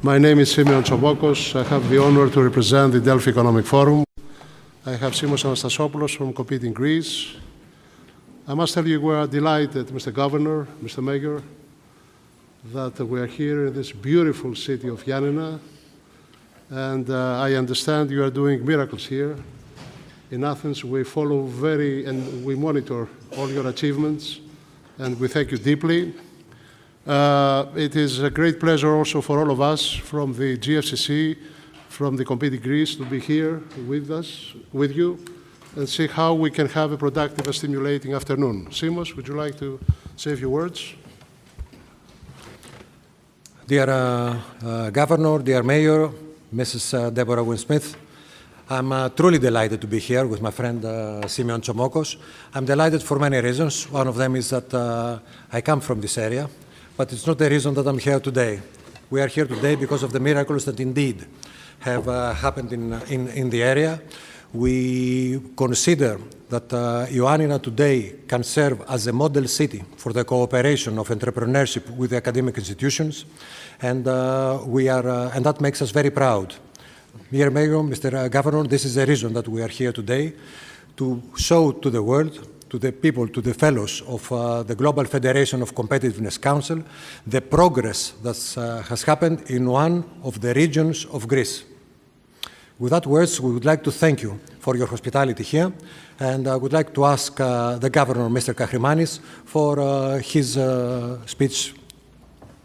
My name is Simeon Tsomokos. I have the honor to represent the Delphi Economic Forum. I have Simos Anastasopoulos from Competing Greece. I must tell you we are delighted, Mr. Governor, Mr. Mayor, that we are here in this beautiful city of Ioannina. And I understand you are doing miracles here. In Athens, we follow and we monitor all your achievements, and we thank you deeply. It is a great pleasure also for all of us from the GFCC, from the Competing Greece, to be here with you, and see how we can have a productive and stimulating afternoon. Simos, would you like to say a few words? Dear Governor, dear Mayor, Mrs. Deborah Wynne-Smith, I'm truly delighted to be here with my friend Simeon Tsomokos. I'm delighted for many reasons. One of them is that I come from this area, but it's not the reason that I'm here today. We are here today because of the miracles that indeed have happened in the area. We consider that Ioannina today can serve as a model city for the cooperation of entrepreneurship with the academic institutions, and and that makes us very proud. Dear Mayor, Mr. Governor, this is the reason that we are here today, to show to the world, to the people, to the fellows of the Global Federation of Competitiveness Council, the progress that has happened in one of the regions of Greece. With that words, we would like to thank you for your hospitality here, and I would like to ask the Governor, Mr. Kachrimanis, for his speech.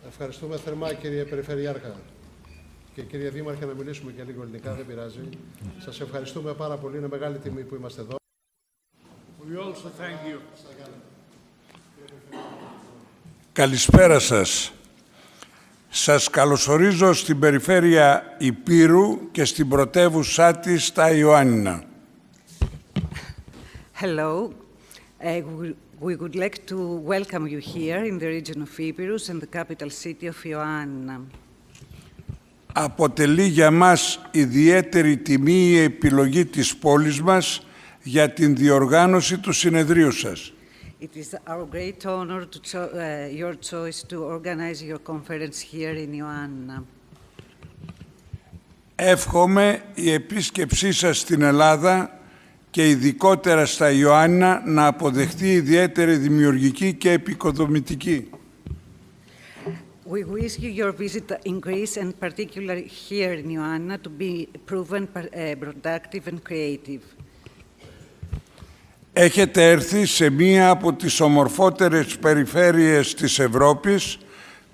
Ευχαριστούμε θερμά, κύριε Περιφερειάρχα. Και κύριε Δήμαρχε, να μιλήσουμε και λίγο ελληνικά, δεν πειράζει. Σας ευχαριστούμε πάρα πολύ, είναι μεγάλη τιμή που είμαστε εδώ. We also thank you. Καλησπέρα σας. Σας καλωσορίζω στην περιφέρεια Ηπείρου και στην πρωτεύουσά της, τα Ιωάννινα. Hello. We would like to welcome you here in the region of Epirus and the capital city of Ioannina. Αποτελεί για μας ιδιαίτερη τιμή η επιλογή της πόλης μας για την διοργάνωση του συνεδρίου σας. It is our great honor your choice to organize your conference here in Ioannina. Εύχομαι η επίσκεψή σας στην Ελλάδα και ειδικότερα στα Ιωάννινα να αποδεχτεί ιδιαίτερη δημιουργική και επικοδομητική. We wish you your visit in Greece and particularly here in Ioannina to be proven productive and creative. Έχετε έρθει σε μία από τις ομορφότερες περιφέρειες της Ευρώπης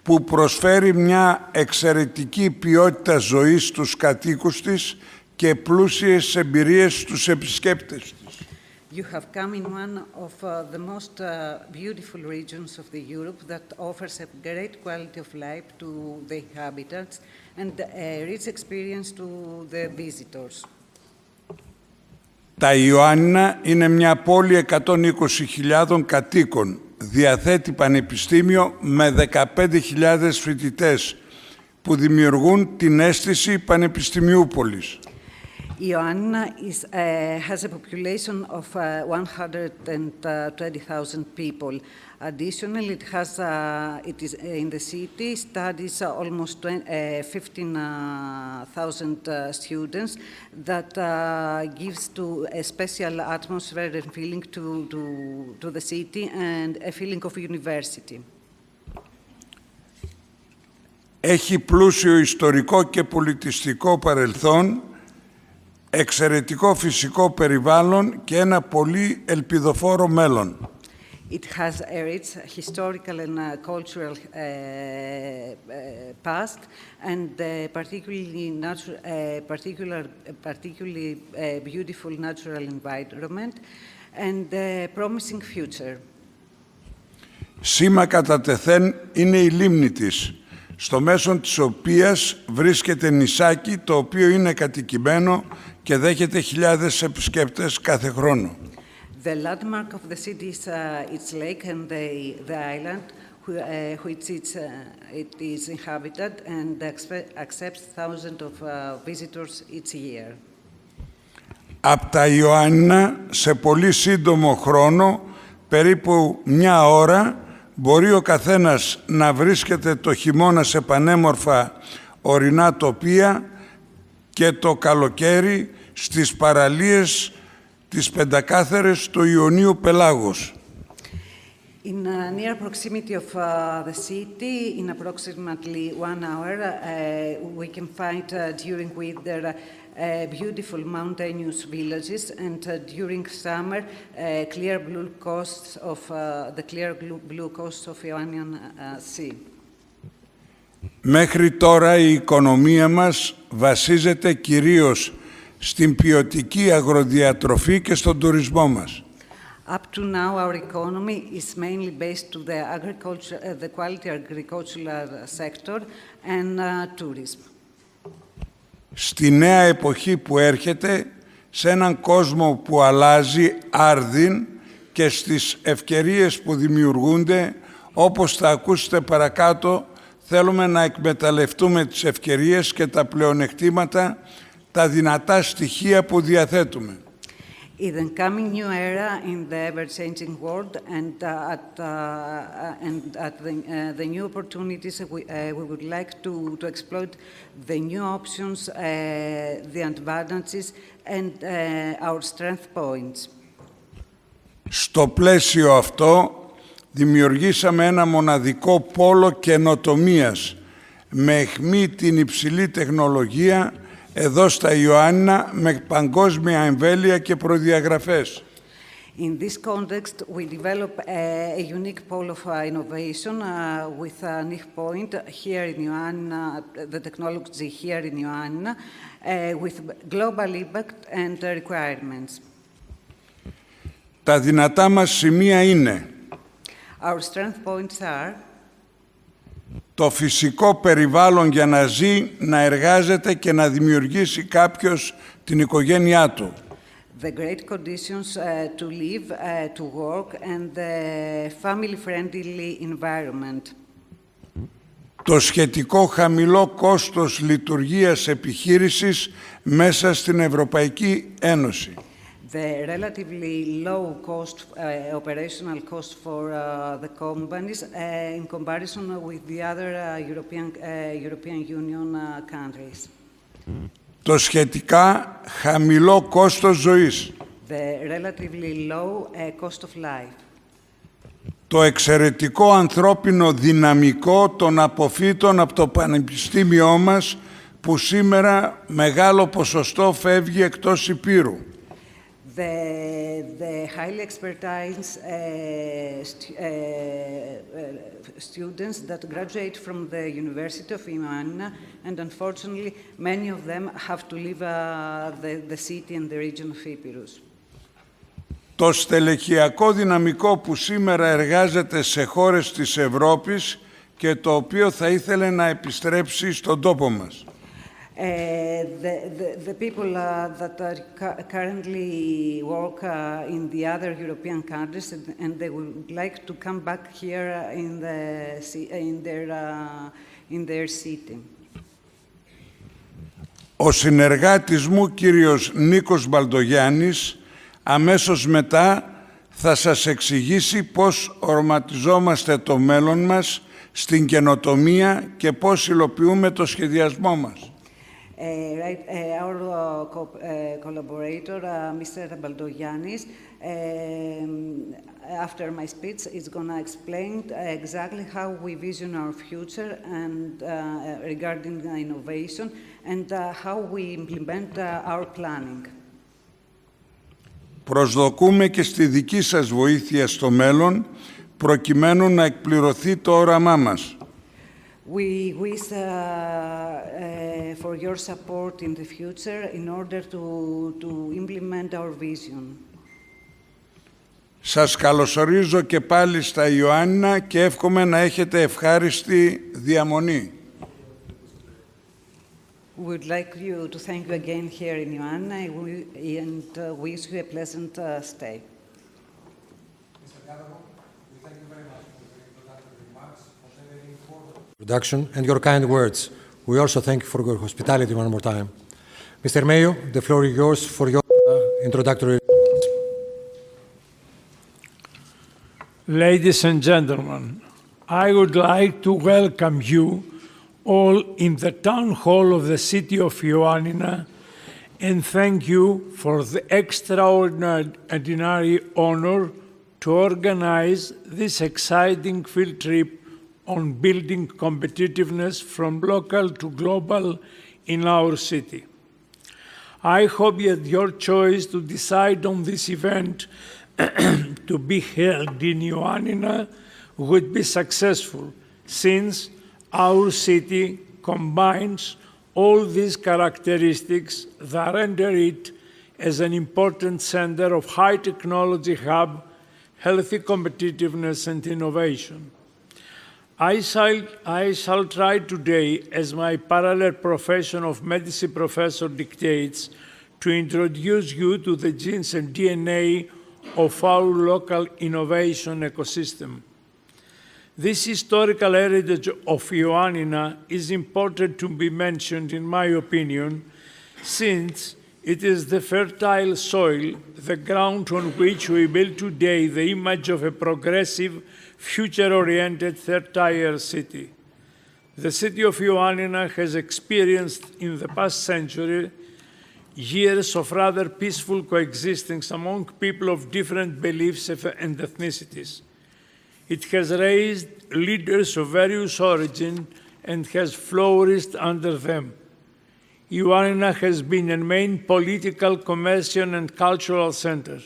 που προσφέρει μια εξαιρετική ποιότητα ζωής στους κατοίκους της και πλούσιες εμπειρίες στους επισκέπτες της. You have come in one of the most beautiful regions of the Europe that offers a great quality of life to the inhabitants and a rich experience to the visitors. Τα Ιωάννινα είναι μια πόλη 120.000 κατοίκων. Διαθέτει πανεπιστήμιο με 15.000 φοιτητές που δημιουργούν την αίσθηση πανεπιστημιούπολης. Ioannina has a population of 120,000 people. Additionally, it is in the city studies almost 15,000 students that gives to a special atmosphere and feeling to the city and a feeling of university. Έχει πλούσιο ιστορικό και πολιτιστικό παρελθόν, εξαιρετικό φυσικό περιβάλλον και ένα πολύ ελπιδοφόρο μέλλον. It has a rich historical and cultural past and particularly beautiful natural environment and a promising future. Σήμα κατά τεθέν είναι η λίμνη της, στο μέσο της οποίας βρίσκεται νησάκι το οποίο είναι κατοικημένο και δέχεται χιλιάδες επισκέπτες κάθε χρόνο. The landmark of the city is its lake and the island, which it is inhabited and accepts thousands of visitors each year. Από τα Ιωάννινα, σε πολύ σύντομο χρόνο, περίπου μια ώρα, μπορεί ο καθένας να βρίσκεται το χειμώνα σε πανέμορφα ορεινά τοπία και το καλοκαίρι στις παραλίες τις πεντακάθαρες του Ιωνίου Πελάγους. In near proximity of the city, in approximately 1 hour, we can find during winter beautiful mountainous villages, and during summer, clear blue coasts of the clear blue coasts of Ionian Sea. Μέχρι τώρα η οικονομία μας βασίζεται κυρίως στην ποιοτική αγροδιατροφή και στον τουρισμό μας. Up to now, our economy is mainly based to the agriculture, the quality agricultural sector and tourism. Στη νέα εποχή που έρχεται, σε έναν κόσμο που αλλάζει άρδιν και στις ευκαιρίες που δημιουργούνται, όπως θα ακούσετε παρακάτω, θέλουμε να εκμεταλλευτούμε τις ευκαιρίες και τα πλεονεκτήματα, τα δυνατά στοιχεία που διαθέτουμε. In the coming new era in the ever-changing world and at the new opportunities, we would like to exploit the new options, the advantages, and our strength points. Στο πλαίσιο αυτό, δημιουργήσαμε ένα μοναδικό πόλο καινοτομίας με αιχμή την υψηλή τεχνολογία εδώ στα Ιωάννινα με παγκόσμια εμβέλεια και προδιαγραφές. In this context, we develop a unique pole of innovation with a niche point here in Ioannina, the technology here in Ioannina, with global impact and requirements. Τα δυνατά μας σημεία είναι Our strength points are το φυσικό περιβάλλον για να ζει, να εργάζεται και να δημιουργήσει κάποιος την οικογένειά του. the great conditions to live, to work, and the family-friendly environment. Το σχετικό χαμηλό κόστος λειτουργίας επιχείρησης μέσα στην Ευρωπαϊκή Ένωση. The relatively low cost, operational cost for the companies in comparison with the other European Union countries. Το σχετικά χαμηλό κόστος ζωής. The relatively low cost of life. Το εξαιρετικό ανθρώπινο δυναμικό των αποφύτων από το Πανεπιστήμιό μας που σήμερα μεγάλο ποσοστό φεύγει εκτός Ηπείρου. The highly expertise students that graduate from the University of Ioannina, and unfortunately, many of them have to leave the city and the region of Epirus. Το στελεχειακό δυναμικό που σήμερα εργάζεται σε χώρες της Ευρώπης και το οποίο θα ήθελε να επιστρέψει στον τόπο μας. The people that currently work in the other European countries and they would like to come back here in their city. Ο συνεργάτης μου, κύριος Νίκος Μπαλτογιάννης, αμέσως μετά θα σας εξηγήσει πώς οραματιζόμαστε το μέλλον μας στην καινοτομία και πώς υλοποιούμε το σχεδιασμό μας. Our collaborator, Mr. Baldogiannis, after my speech, is going to explain exactly how we vision our future and regarding innovation and how we implement our planning. Προσδοκούμε και στη δική σας βοήθεια στο μέλλον, προκειμένου να εκπληρωθεί το όραμά μας. We wish for your support in the future in order to implement our vision. Σας καλωσορίζω και πάλι στα Ιωάννινα και εύχομαι να έχετε ευχάριστη διαμονή. We would like you to thank you again here in Ioannina and wish you a pleasant stay. Introduction and your kind words. We also thank you for your hospitality one more time. Mr. Mayo, the floor is yours for your introductory. Ladies and gentlemen, I would like to welcome you all in the town hall of the city of Ioannina, and thank you for the extraordinary honor to organize this exciting field trip on building competitiveness from local to global in our city. I hope that your choice to decide on this event to be held in Ioannina would be successful, since our city combines all these characteristics that render it as an important center of high technology hub, healthy competitiveness and innovation. I shall try today, as my parallel profession of medicine professor dictates, to introduce you to the genes and DNA of our local innovation ecosystem. This historical heritage of Ioannina is important to be mentioned, in my opinion, since it is the fertile soil, the ground on which we build today the image of a progressive, future-oriented third-tier city. The city of Ioannina has experienced in the past century years of rather peaceful coexistence among people of different beliefs and ethnicities. It has raised leaders of various origin and has flourished under them. Ioannina has been a main political, commercial, and cultural center.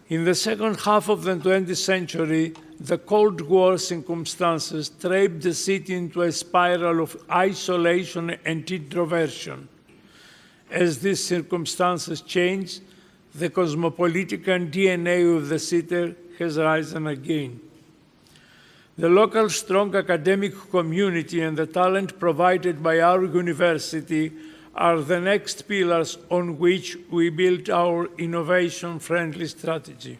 In the second half of the 20th century, the Cold War circumstances trapped the city into a spiral of isolation and introversion. As these circumstances change, the cosmopolitan DNA of the city has risen again. The local strong academic community and the talent provided by our university are the next pillars on which we build our innovation-friendly strategy.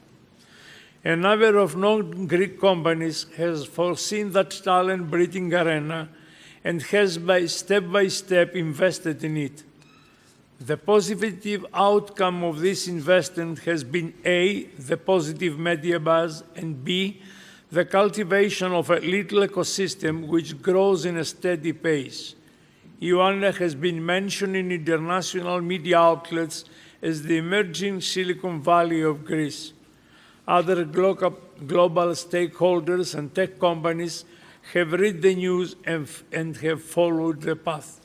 A number of non-Greek companies has foreseen that talent-breeding arena and has step by step invested in it. The positive outcome of this investment has been A, the positive media buzz, and B, the cultivation of a little ecosystem which grows in a steady pace. Ioannina has been mentioned in international media outlets as the emerging Silicon Valley of Greece. Other global stakeholders and tech companies have read the news and have followed the path.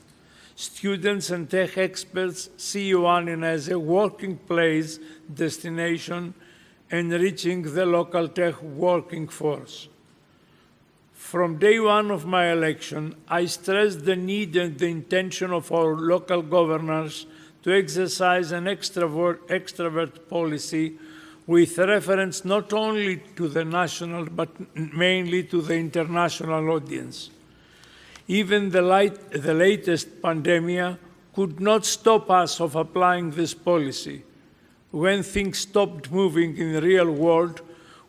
Students and tech experts see Ioannina as a working place destination, enriching the local tech working force. From day one of my election, I stressed the need and the intention of our local governors to exercise an extrovert policy with reference not only to the national but mainly to the international audience. Even the latest pandemic could not stop us of applying this policy. When things stopped moving in the real world,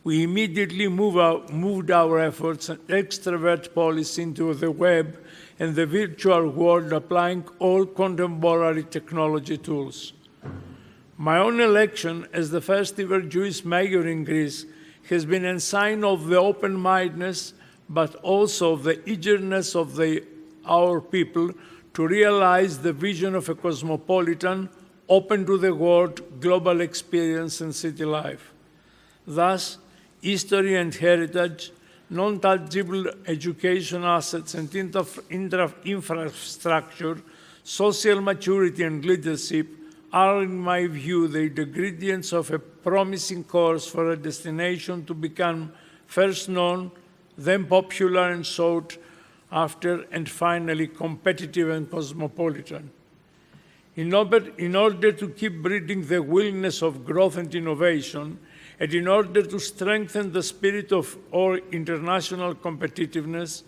we immediately moved our efforts and extrovert policy into the web and the virtual world, applying all contemporary technology tools. My own election as the first ever Jewish mayor in Greece has been a sign of the open-mindedness, but also the eagerness of our people to realize the vision of a cosmopolitan, open to the world, global experience and city life. Thus, history and heritage, non-tangible education assets and infrastructure, social maturity and leadership are, in my view, the ingredients of a promising course for a destination to become first known, then popular and sought after, and finally competitive and cosmopolitan. In order to keep breeding the willingness of growth and innovation, and in order to strengthen the spirit of our international competitiveness,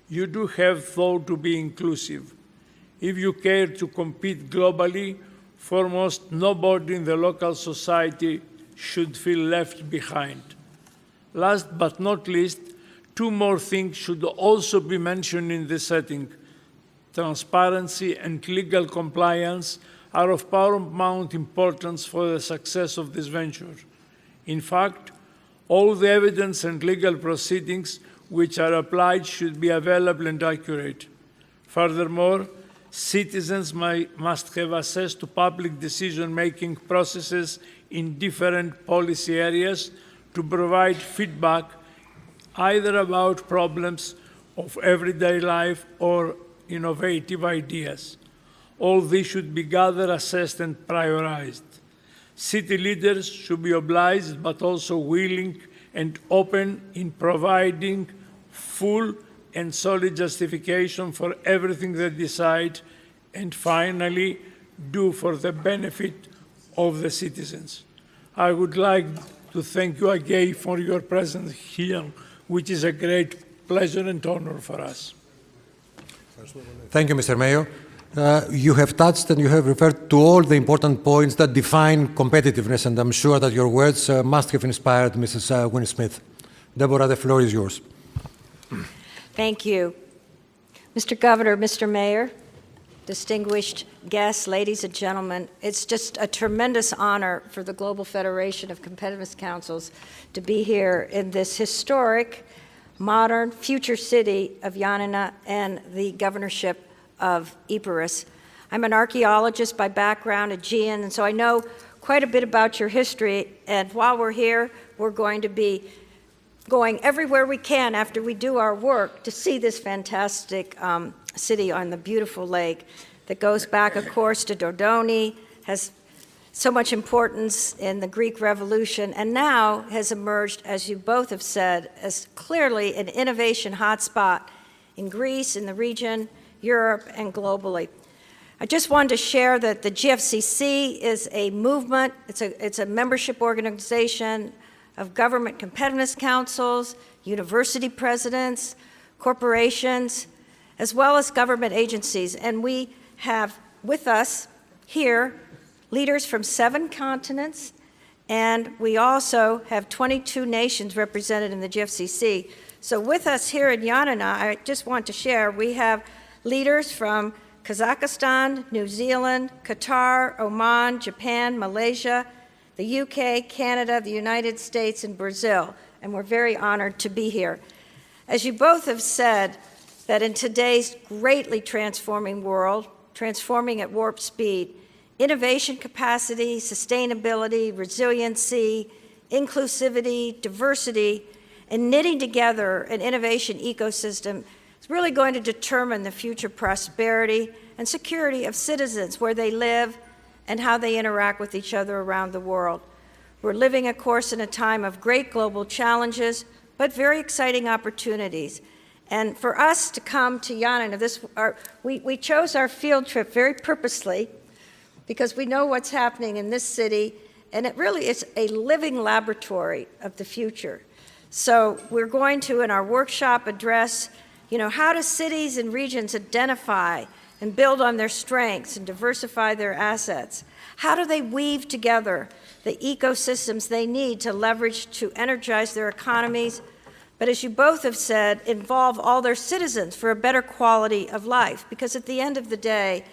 you do have, though, to be inclusive. If you care to compete globally, foremost, nobody in the local society should feel left behind. Last but not least, two more things should also be mentioned in this setting. Transparency and legal compliance are of paramount importance for the success of this venture. In fact, all the evidence and legal proceedings which are applied should be available and accurate. Furthermore, citizens must have access to public decision-making processes in different policy areas to provide feedback either about problems of everyday life or innovative ideas. All this should be gathered, assessed, and prioritized. City leaders should be obliged but also willing and open in providing full and solid justification for everything they decide and finally do for the benefit of the citizens. I would like to thank you again for your presence here, which is a great pleasure and honor for us. Thank you, Mr. Mayor. You have touched and you have referred to all the important points that define competitiveness, and I'm sure that your words must have inspired Mrs. Winnie-Smith. Deborah, the floor is yours. Thank you. Mr. Governor, Mr. Mayor, distinguished guests, ladies and gentlemen, it's just a tremendous honor for the Global Federation of Competitiveness Councils to be here in this historic, modern, future city of Ioannina and the governorship of Epirus. I'm an archaeologist by background, a Aegean, and so I know quite a bit about your history, and while we're here, we're going to be going everywhere we can after we do our work to see this fantastic city on the beautiful lake that goes back, of course, to Dodoni, has so much importance in the Greek Revolution, and now has emerged, as you both have said, as clearly an innovation hotspot in Greece, in the region, Europe, and globally. I just wanted to share that the GFCC is a movement, it's a membership organization of government competitiveness councils, university presidents, corporations, as well as government agencies. And we have with us here leaders from 7 continents, and we also have 22 nations represented in the GFCC. So with us here in Ioannina, I just want to share, we have leaders from Kazakhstan, New Zealand, Qatar, Oman, Japan, Malaysia, the UK, Canada, the United States, and Brazil, and we're very honored to be here. As you both have said, that in today's greatly transforming world, transforming at warp speed, innovation capacity, sustainability, resiliency, inclusivity, diversity, and knitting together an innovation ecosystem is really going to determine the future prosperity and security of citizens, where they live and how they interact with each other around the world. We're living, of course, in a time of great global challenges, but very exciting opportunities. And for us to come to Ioannina, we chose our field trip very purposely because we know what's happening in this city, and it really is a living laboratory of the future. So we're going to, in our workshop, address, how do cities and regions identify and build on their strengths and diversify their assets? How do they weave together the ecosystems they need to leverage to energize their economies, but as you both have said, involve all their citizens for a better quality of life? Because at the end of the day,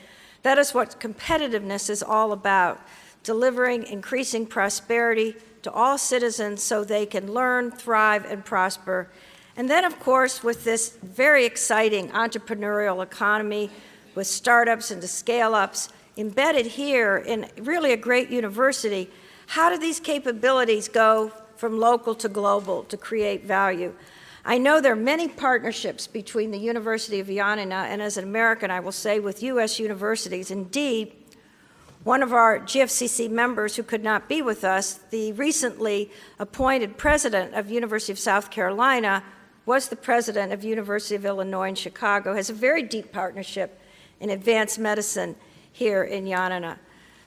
that is what competitiveness is all about, delivering increasing prosperity to all citizens so they can learn, thrive, and prosper. And then, of course, with this very exciting entrepreneurial economy, with startups and scale-ups embedded here in really a great university, how do these capabilities go from local to global to create value? I know there are many partnerships between the University of Ioannina and, as an American, I will say, with U.S. universities. Indeed, one of our GFCC members who could not be with us, the recently appointed president of University of South Carolina, was the president of University of Illinois in Chicago, has a very deep partnership in advanced medicine here in Ioannina.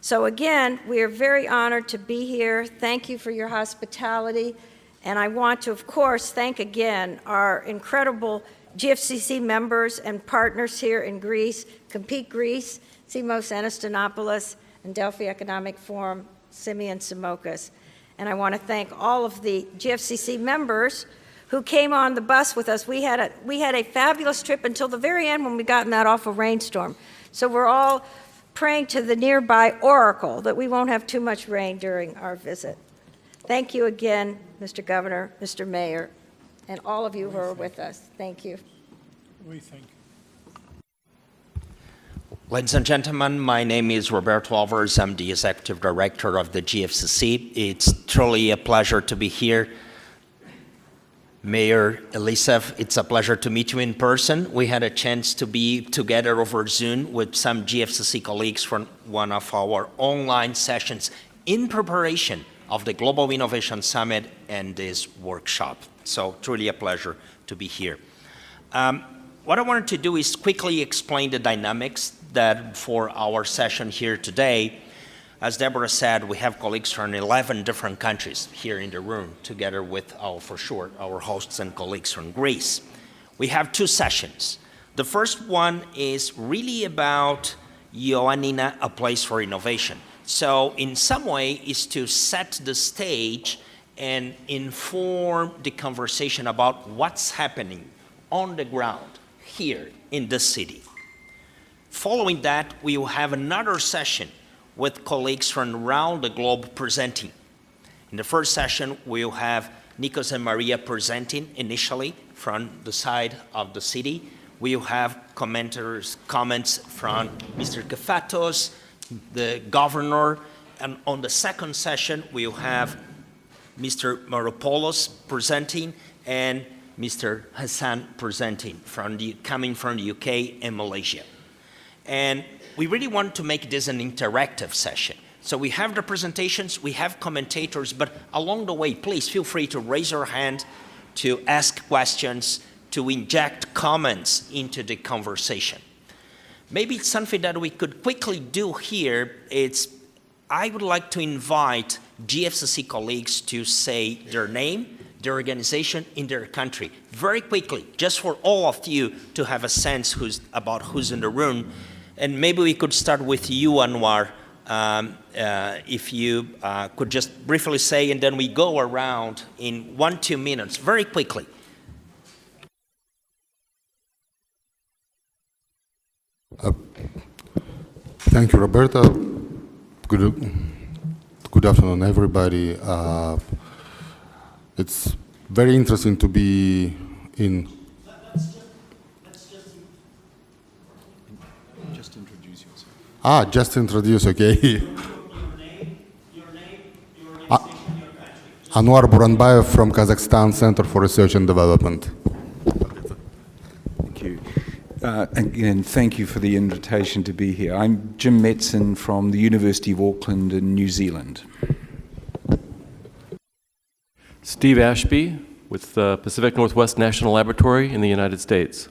So again, we are very honored to be here. Thank you for your hospitality. And I want to, of course, thank again our incredible GFCC members and partners here in Greece, Compete Greece, Simos Anastonopoulos, and Delphi Economic Forum, Simeon Simokis. And I want to thank all of the GFCC members who came on the bus with us. We had a fabulous trip until the very end when we got in that awful rainstorm. So we're all praying to the nearby oracle that we won't have too much rain during our visit. Thank you again, Mr. Governor, Mr. Mayor, and all of you who are with us. Thank you. We thank you. Ladies and gentlemen, my name is Roberto Alvarez. I'm the Executive Director of the GFCC. It's truly a pleasure to be here. Mayor Elisef, it's a pleasure to meet you in person. We had a chance to be together over Zoom with some GFCC colleagues from one of our online sessions in preparation of the Global Innovation Summit and this workshop. So truly a pleasure to be here. What I wanted to do is quickly explain the dynamics that for our session here today. As Deborah said, we have colleagues from 11 different countries here in the room, together with, for sure, our hosts and colleagues from Greece. We have two sessions. The first one is really about Ioannina, a place for innovation. So in some way is to set the stage and inform the conversation about what's happening on the ground here in the city. Following that, we will have another session with colleagues from around the globe presenting. In the first session, we'll have Nikos and Maria presenting initially from the side of the city. We'll have comments from Mr. Kefatos, the governor, and on the second session, we'll have Mr. Maropoulos presenting and Mr. Hassan presenting, coming from the UK and Malaysia. And we really want to make this an interactive session. So we have the presentations, we have commentators, but along the way, please feel free to raise your hand, to ask questions, to inject comments into the conversation. Maybe it's something that we could quickly do here. I would like to invite GFCC colleagues to say their name, their organization in their country, very quickly, just for all of you to have a sense about who's in the room. And maybe we could start with you, Anwar, if you could just briefly say, and then we go around in 1-2 minutes, very quickly. Thank you, Roberta. Good afternoon, everybody. It's very interesting to be in. Just introduce yourself. Just introduce, okay. Your name, your organization, your country. Anwar Buranbayev from Kazakhstan Center for Research and Development. Thank you. Again, thank you for the invitation to be here. I'm Jim Metzen from the University of Auckland in New Zealand. Steve Ashby with the Pacific Northwest National Laboratory in the United States.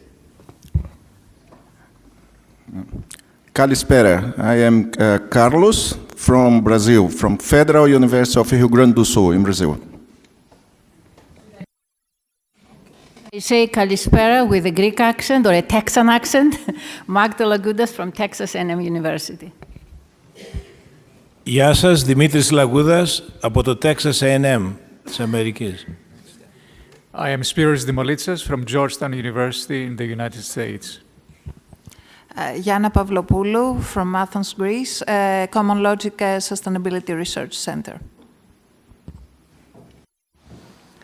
Kalispera. I am Carlos from Brazil, from Federal University of Rio Grande do Sul in Brazil. I say Kalispera with a Greek accent or a Texan accent. Magda Lagoudas from Texas A&M University. Γεια σας, Δημήτρης Λαγούδας από το Texas A&M της Αμερικής. I am Spiros Dimolitsas from Georgetown University in the United States. Gianna Pavlopoulou from Athens, Greece, Common Logic Sustainability Research Center.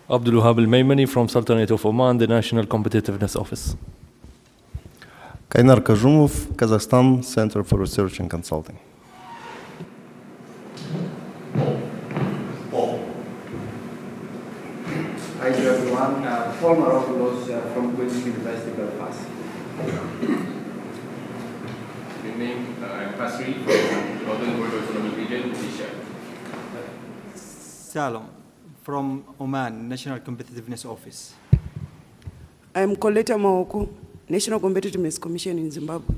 Abdulwahab Al-Maymani from Sultanate of Oman, the National Competitiveness Office. Kainar Kazumov, Kazakhstan Center for Research and Consulting. Hi to everyone. Former Oculos from Queen's University, Belfast. Good name, I'm Pasri from Northern Border Autonomous Region, Asia. Salom from Oman, National Competitiveness Office. I'm Coletta Maoku, National Competitiveness Commission in Zimbabwe.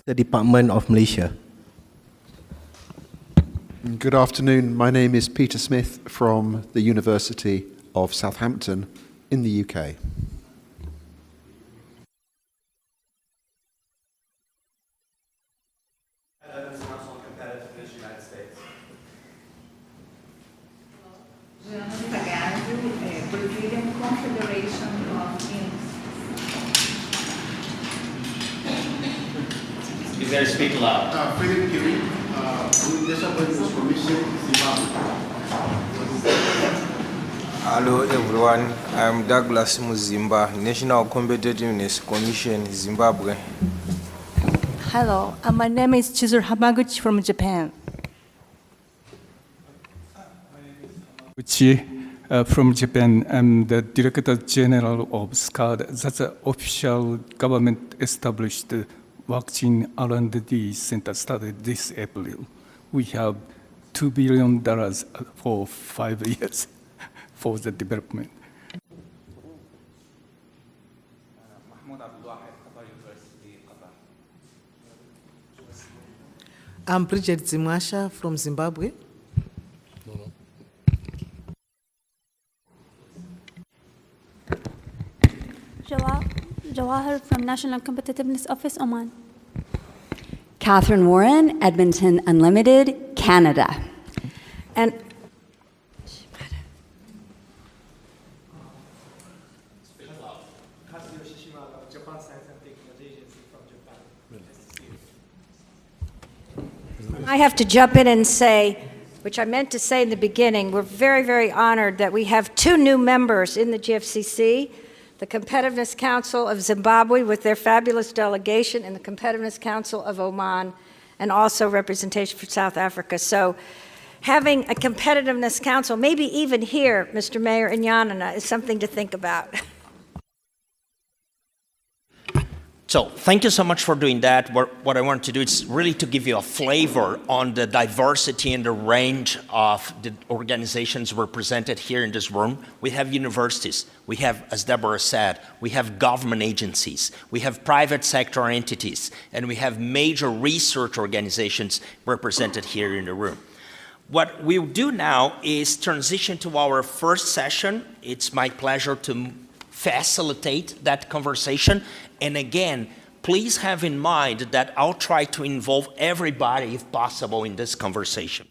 The Department of Malaysia. Good afternoon. My name is Peter Smith from the University of Southampton in the UK. You better speak loud. Philip Kiri, National Competitiveness Commission, Zimbabwe. Hello everyone, I'm Douglas Muzimba, National Competitiveness Commission, Zimbabwe. Hello, my name is Chizuru Hamaguchi from Japan. From Japan, I'm the Director General of SCAD. That's an official government established vaccine R&D center started this April. We have $2 billion for 5 years for the development. I'm Bridget Zimwasha from Zimbabwe. Jawahar from National Competitiveness Office, Oman. Catherine Warren, Edmonton Unlimited, Canada. And I have to jump in and say, which I meant to say in the beginning, we're very, very honored that we have 2 new members in the GFCC, the Competitiveness Council of Zimbabwe with their fabulous delegation, and the Competitiveness Council of Oman, and also representation for South Africa. So having a Competitiveness Council, maybe even here, Mr. Mayor, in Ioannina, is something to think about. So thank you so much for doing that. What I want to do is really to give you a flavor on the diversity and the range of the organizations represented here in this room. We have universities, we have, as Deborah said, we have government agencies, we have private sector entities, and we have major research organizations represented here in the room. What we'll do now is transition to our first session. It's my pleasure to facilitate that conversation. And again, please have in mind that I'll try to involve everybody if possible in this conversation.